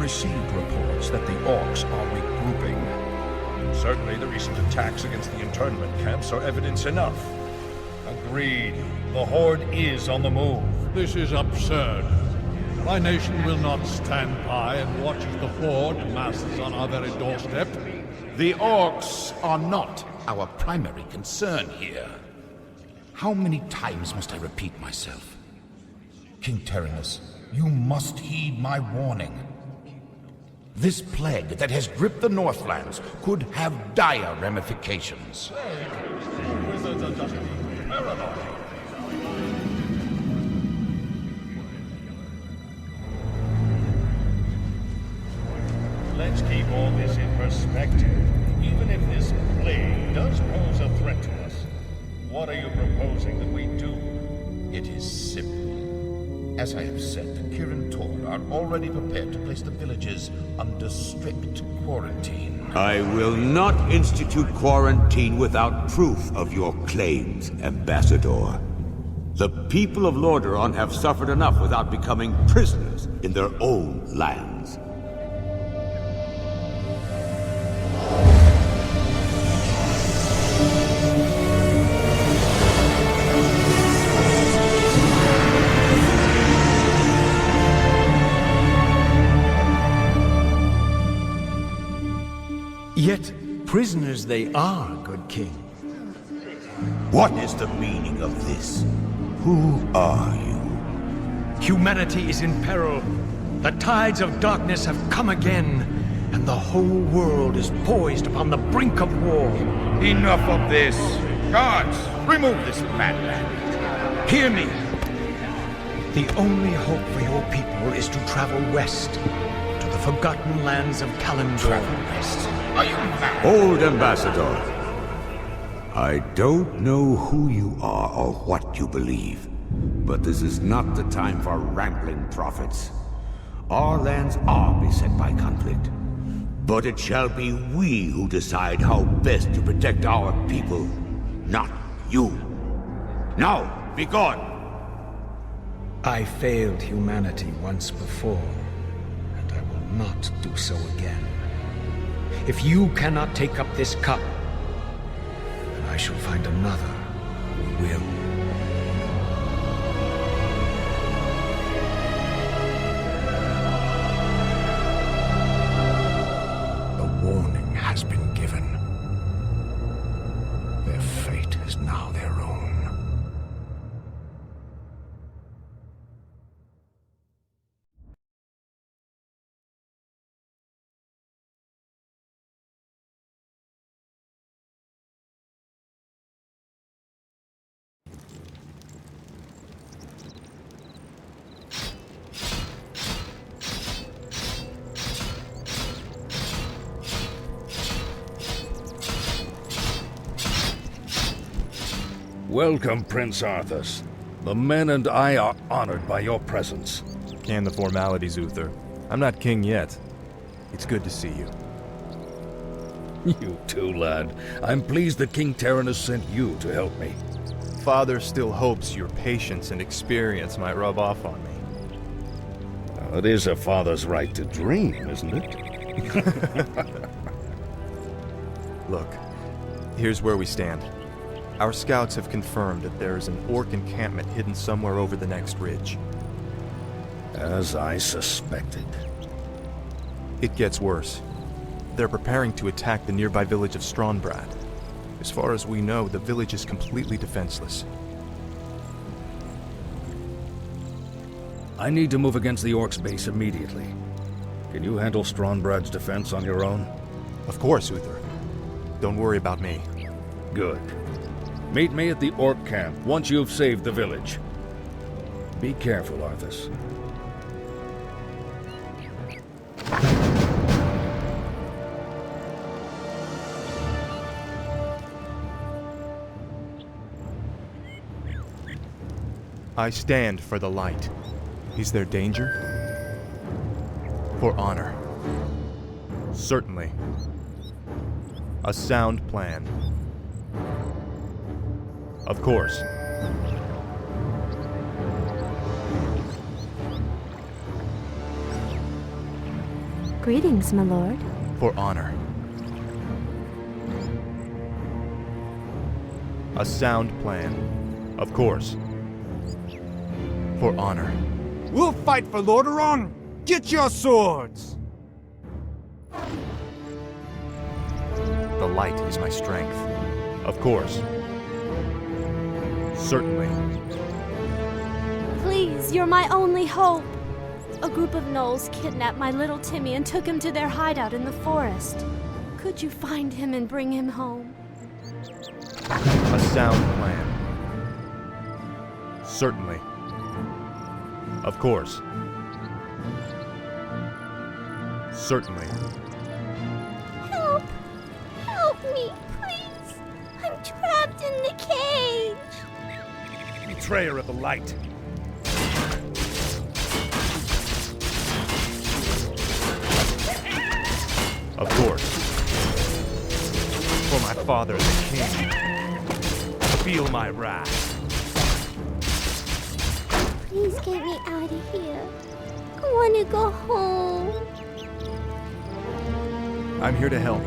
received reports that the orcs are regrouping. Certainly the recent attacks against the internment camps are evidence enough. Agreed. The Horde is on the move. This is absurd. My nation will not stand by and watch as the Horde masses on our very doorstep. The orcs are not our primary concern here. How many times must I repeat myself? King Tyrannus, you must heed my warning. This plague that has gripped the Northlands could have dire ramifications. Wizards are just paranoid. Let's keep all this in perspective. Even if this plague does pose a threat to us, what are you proposing that we do? It is simple. As I have said, the Kirin Tor are already prepared to place the villages under strict quarantine. I will not institute quarantine without proof of your claims, Ambassador. The people of Lordaeron have suffered enough without becoming prisoners in their own lands. Yet prisoners they are, good king. What is the meaning of this? Who are you? Humanity is in peril. The tides of darkness have come again, and the whole world is poised upon the brink of war. Enough of this! Guards, remove this madman! Hear me! The only hope for your people is to travel west, to the forgotten lands of Kalimdor. Travel west? Are you mad? Old Ambassador, I don't know who you are or what you believe, but this is not the time for rambling prophets. Our lands are beset by conflict, but it shall be we who decide how best to protect our people, not you. Now, be gone! I failed humanity once before, and I will not do so again. If you cannot take up this cup, then I shall find another who will. The warning has been given. Their fate is now their own. Welcome, Prince Arthas. The men and I are honored by your presence. Can the formalities, Uther. I'm not king yet. It's good to see you. You too, lad. I'm pleased that King Tyrannus sent you to help me. Father still hopes your patience and experience might rub off on me. Well, it is a father's right to dream, isn't it? Look, here's where we stand. Our scouts have confirmed that there is an orc encampment hidden somewhere over the next ridge. As I suspected. It gets worse. They're preparing to attack the nearby village of Stronbrad. As far as we know, the village is completely defenseless. I need to move against the orcs' base immediately. Can you handle Stronbrad's defense on your own? Of course, Uther. Don't worry about me. Good. Meet me at the orc camp once you've saved the village. Be careful, Arthas. I stand for the light. Is there danger? For honor. Certainly. A sound plan. Of course. Greetings, my lord. For honor. A sound plan. Of course. For honor. We'll fight for Lordaeron! Get your swords! The light is my strength. Of course. Certainly. Please, you're my only hope. A group of gnolls kidnapped my little Timmy and took him to their hideout in the forest. Could you find him and bring him home? A sound plan. Certainly. Of course. Certainly. Help! Help me, please! I'm trapped in the cage! Betrayer of the light. Of course. For my father, the king. Feel my wrath. Please get me out of here. I want to go home. I'm here to help.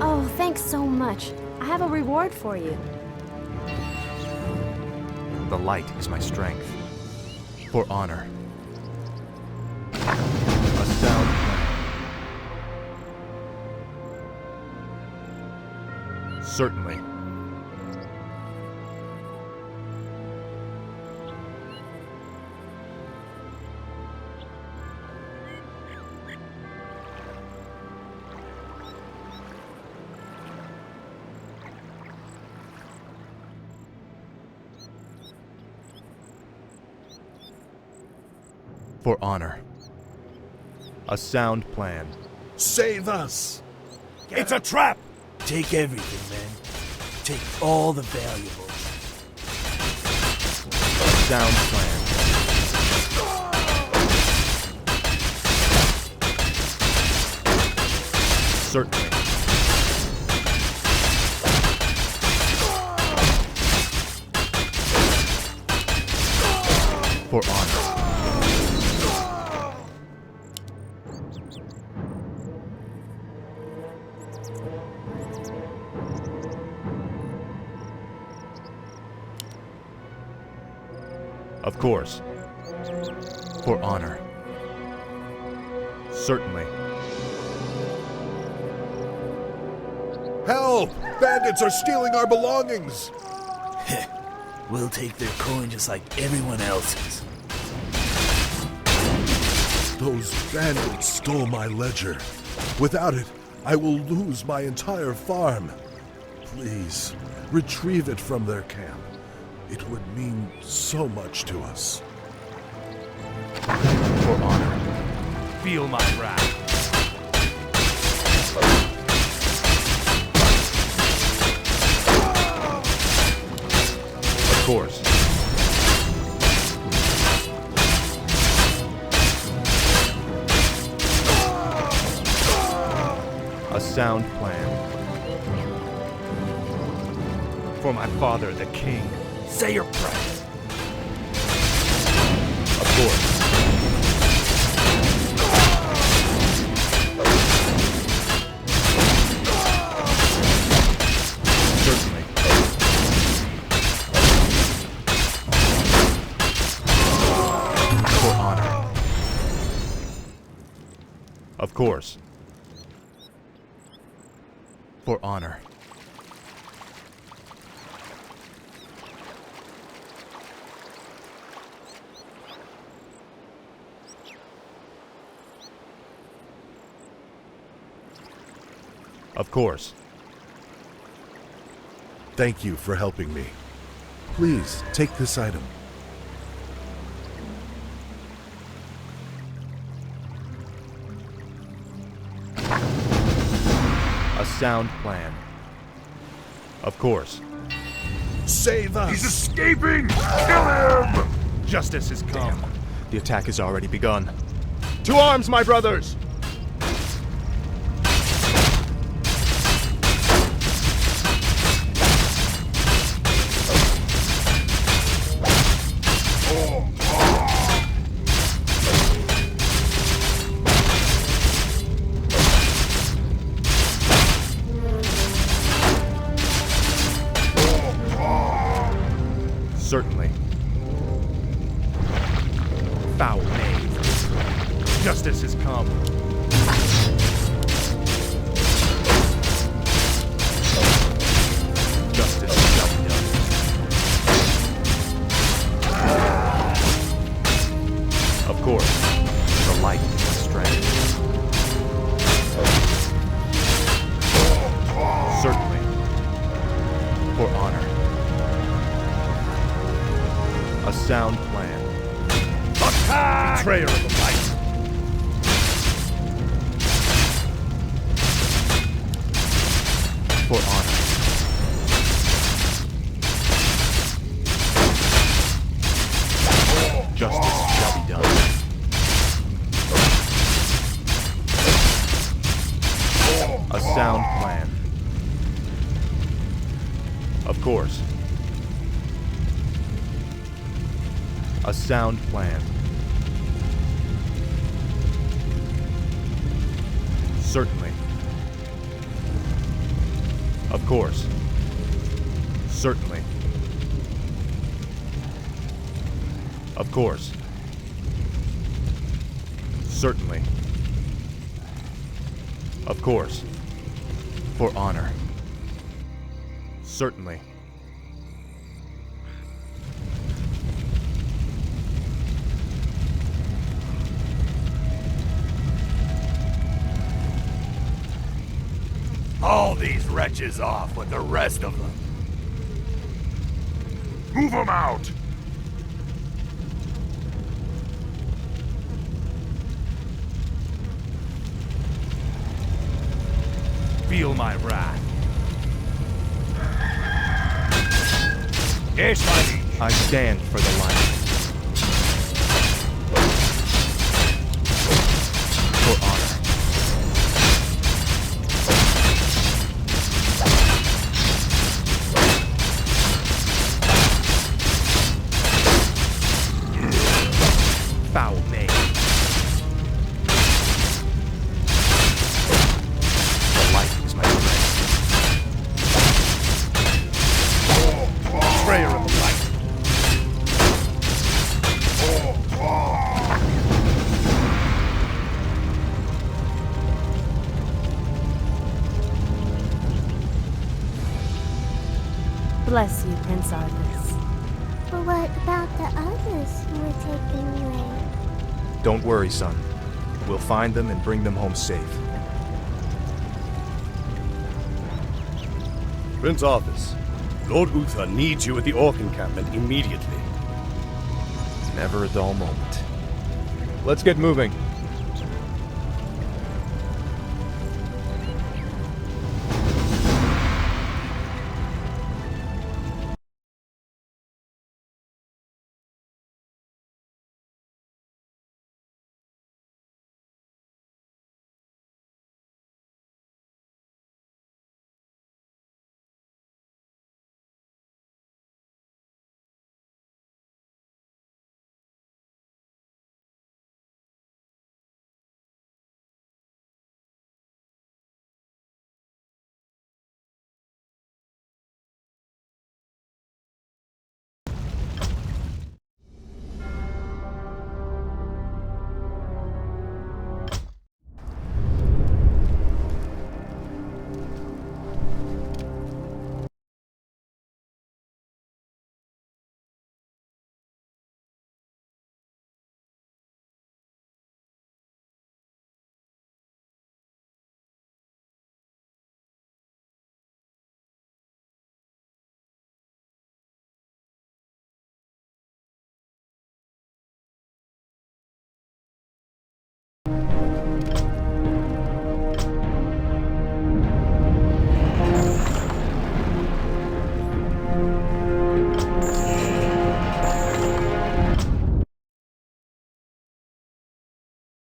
Oh, thanks so much. I have a reward for you. The light is my strength. For honor. A sound plan. Certainly. For honor. A sound plan. Save us! It's a trap! Take everything, man. Take all the valuables. A sound plan. Certainly. For honor. Of course. For honor. Certainly. Help! Bandits are stealing our belongings! We'll take their coin just like everyone else's. Those bandits stole my ledger. Without it, I will lose my entire farm. Please, retrieve it from their camp. It would mean so much to us. For honor. Feel my wrath. Of course. A sound plan. For my father, the king. Say your prayers. Of course. Certainly. For honor. Of course. For honor. Of course. Thank you for helping me. Please, take this item. A sound plan. Of course. Save us! He's escaping! Kill him! Justice has come. The attack has already begun. To arms, my brothers! Certainly. Foul knave. Justice has come. Justice shall be done. Of course, the light is my strength. Certainly. For honor. A sound plan. Attack! Betrayer of the light. For honor. Justice shall be done. A sound plan. Of course. A sound plan. Certainly. Of course. Certainly. Of course. Certainly. Of course. For honor. Certainly. Haul these wretches off with the rest of them. Move them out! Feel my wrath. Yes, my liege. I stand for the light. For honor. Foul name. The light is my strength. Betrayer of the light. Bless you, Prince Arthas. But what about the others who were taken away? Don't worry, son. We'll find them and bring them home safe. Prince Arthas, Lord Uther needs you at the Orc encampment immediately. Never a dull moment. Let's get moving.